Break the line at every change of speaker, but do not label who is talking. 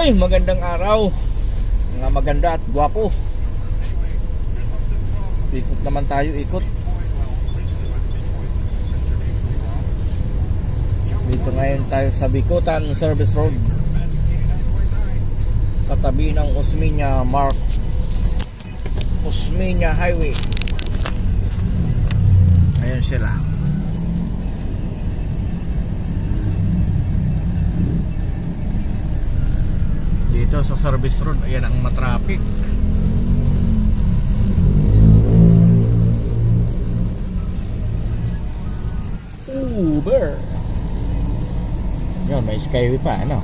Ay, magandang araw. Mga maganda at gwapo. Ikot naman tayo, ikot. Dito ngayon tayo sa Bicutan Service Road, katabi ng Osmeña Osmeña Highway. Ayan sila. Dito sa Service Road, ayan ang matraffic. Uber. Yun, may Skyway pa, ano?